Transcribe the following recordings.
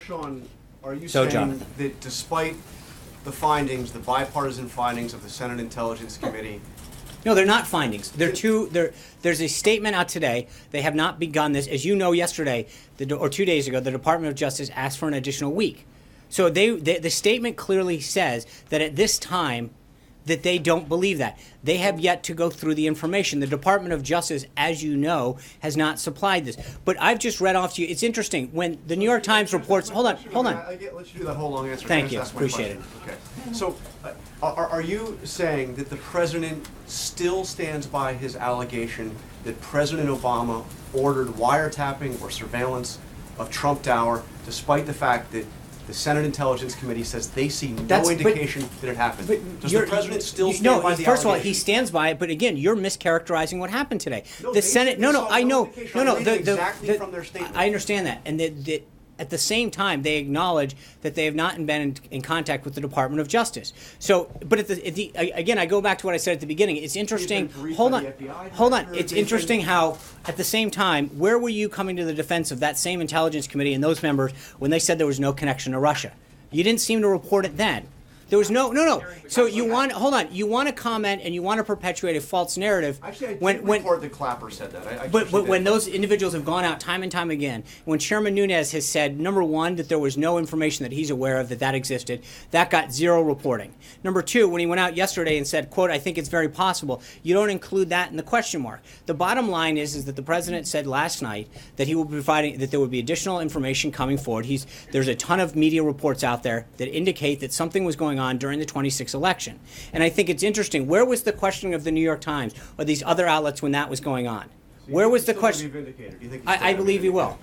Sean, are you So, saying Jonathan, that despite the findings, the bipartisan findings of the Senate Intelligence Committee? no, they're not findings. There's a statement out today. They have not begun this. As you know, yesterday or 2 days ago, the Department of Justice asked for an additional week. So the statement clearly says that at this time that they don't believe that. They have yet to go through the information. The Department of Justice, as you know, has not supplied this. But I've just read off to you. It's interesting. When the New York Times reports... Hold on. Let's do that whole long answer. Thank you. Appreciate it. Okay. So are you saying that the president still stands by his allegation that President Obama ordered wiretapping or surveillance of Trump Tower, despite the fact that the Senate Intelligence Committee says they see no indication that it happened? Does the president still stand by the first of all, allegation? he stands by it, but again, you're mischaracterizing what happened today. No, The Senate, I know, exactly from their statement. I understand that, and at the same time, they acknowledge that they have not been in contact with the Department of Justice. So, but again, I go back to what I said at the beginning. It's interesting. Hold on. It's interesting how, at the same time, where were you coming to the defense of that same Intelligence Committee and those members when they said there was no connection to Russia? You didn't seem to report it then. There was no. So you want to comment and you want to perpetuate a false narrative. Actually, I did report that Clapper said that. But when those individuals have gone out time and time again, when Chairman Nunes has said, number one, that there was no information that he's aware of that existed, that got zero reporting. Number two, when he went out yesterday and said, quote, I think it's very possible, you don't include that in the question mark. The bottom line is that the president said last night that he will be providing, that there would be additional information coming forward. There's a ton of media reports out there that indicate that something was going on during the 26 election. And I think it's interesting. Where was the questioning of the New York Times or these other outlets when that was going on? So where was the question? I believe he will.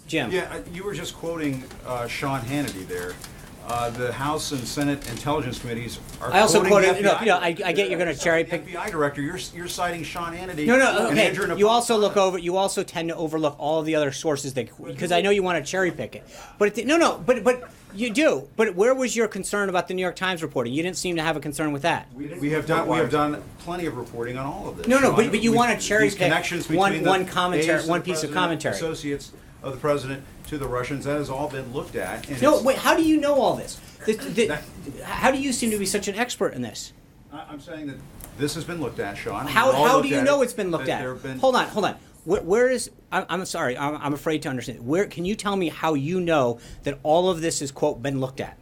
Jim. Yeah, you were just quoting Sean Hannity there. The House and Senate Intelligence Committees are I also quoting quoted, I get you're going to cherry pick. The FBI director, you're citing Sean Hannity. No, and okay. Andrew Napolitano. You also tend to overlook all of the other sources because I know you want to cherry pick it. But but you do. But where was your concern about the New York Times reporting? You didn't seem to have a concern with that. We have done plenty of reporting on all of this. No, but you want to cherry pick one commentary, one piece of commentary. Associates of the president to the Russians, that has all been looked at. And no, wait. How do you know all this? How do you seem to be such an expert in this? I'm saying that this has been looked at, Sean. How do you know it's been looked at? Hold on. Where is? I'm sorry. I'm afraid to understand. Where can you tell me how you know that all of this is quote been looked at?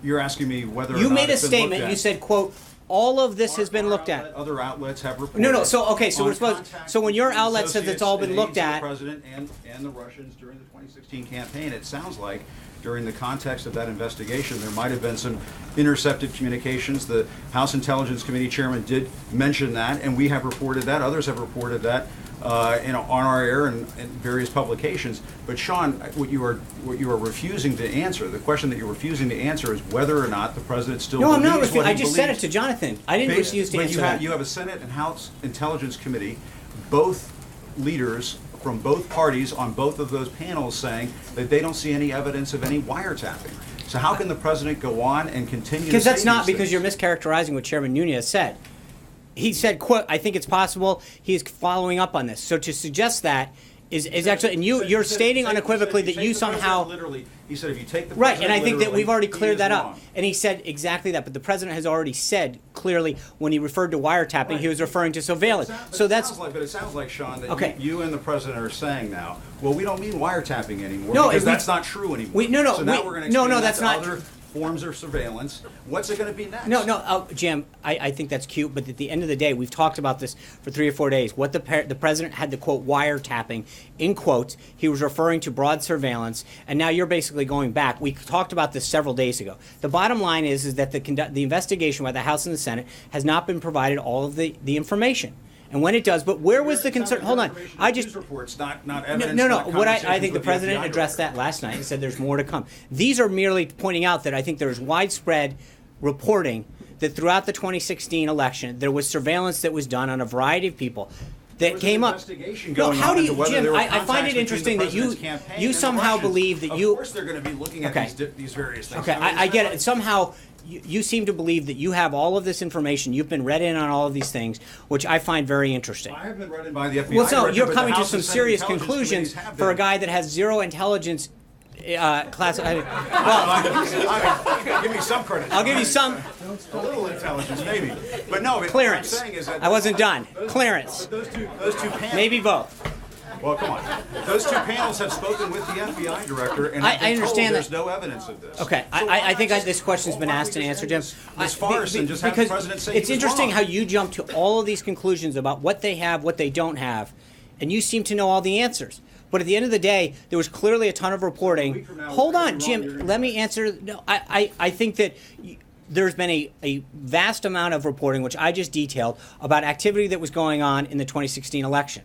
You're asking me whether you or not made a it's been statement. looked at. You said quote. All of this has been looked at. Other outlets have reported. No. So okay. So we're supposed. So when your outlet says it's all been looked at, the president and the Russians during the 2016 campaign, it sounds like during the context of that investigation, there might have been some intercepted communications. The House Intelligence Committee chairman did mention that, and we have reported that. Others have reported that on our air and various publications. But Sean, what you are refusing to answer, the question that you're refusing to answer, is whether or not the president still believes I'm not what he I just said it believes. to Jonathan. I didn't refuse to answer that. You have a Senate and House Intelligence Committee, both leaders from both parties on both of those panels saying that they don't see any evidence of any wiretapping. So how can the president go on and continue to say Because that's not these because things? you're mischaracterizing what Chairman Nunes said. He said, quote, I think it's possible. He's following up on this. So to suggest that is actually, and you're stating unequivocally that you somehow... Literally, he said if you take the right, and I think that we've already he cleared is that up. wrong. And he said exactly that, but the president has already said clearly when he referred to wiretapping, Right. he was referring to surveillance. But So it sounds like, Sean, that okay. you and the president are saying now, well, we don't mean wiretapping anymore No, because that's not true anymore. No, so now we're going to no, that's not other forms of surveillance. What's it going to be next? No, Jim, I think that's cute, but at the end of the day, we've talked about this for 3 or 4 days. What the president had the quote wiretapping in quotes. He was referring to broad surveillance, and now you're basically going back. We talked about this several days ago. The bottom line is that the investigation by the House and the Senate has not been provided all of the information. And when it does, but where was the concern? Hold on, I just reports, not evidence. no. Not What I conversations think the with president FBI addressed director. that last night and said there's more to come. These are merely pointing out that I think there's widespread reporting that throughout the 2016 election there was surveillance that was done on a variety of people that came up. No, how do you, Jim? I find it interesting that you somehow believe that you. Of course, they're going to be looking at these various things. Okay, I get it. Somehow. You seem to believe that you have all of this information. You've been read in on all of these things, which I find very interesting. I have been read in by the FBI. Well, so director, you're but coming the to House some and Senate serious intelligence conclusions committees have for a been. guy that has zero intelligence Class. Well, Give me some credit. I'll give you some A little intelligence, maybe. But no, but clearance. what I'm saying is that I wasn't done. Clearance. Those two panels. Maybe both. Well, come on. Those two panels have spoken with the FBI director, and I have been understand told there's that. no evidence of this. Okay, So I think this question's been asked and answered, Jim. This farce and just have the Because president say he it's was interesting wrong. how you jump to all of these conclusions about what they have, what they don't have, and you seem to know all the answers. But at the end of the day, there was clearly a ton of reporting. from now, Hold whatever on, you're wrong, you're Jim. gonna Let get me answer. No, I think that there's been a vast amount of reporting, which I just detailed, about activity that was going on in the 2016 election.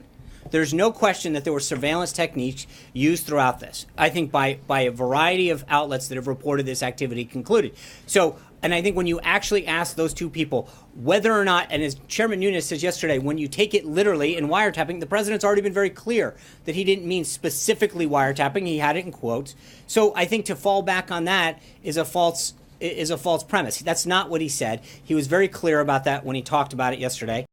There's no question that there were surveillance techniques used throughout this. I think by a variety of outlets that have reported this activity concluded. So, and I think when you actually ask those two people whether or not, and as Chairman Nunes says yesterday, when you take it literally in wiretapping, the president's already been very clear that he didn't mean specifically wiretapping. He had it in quotes. So I think to fall back on that is a false premise. That's not what he said. He was very clear about that when he talked about it yesterday.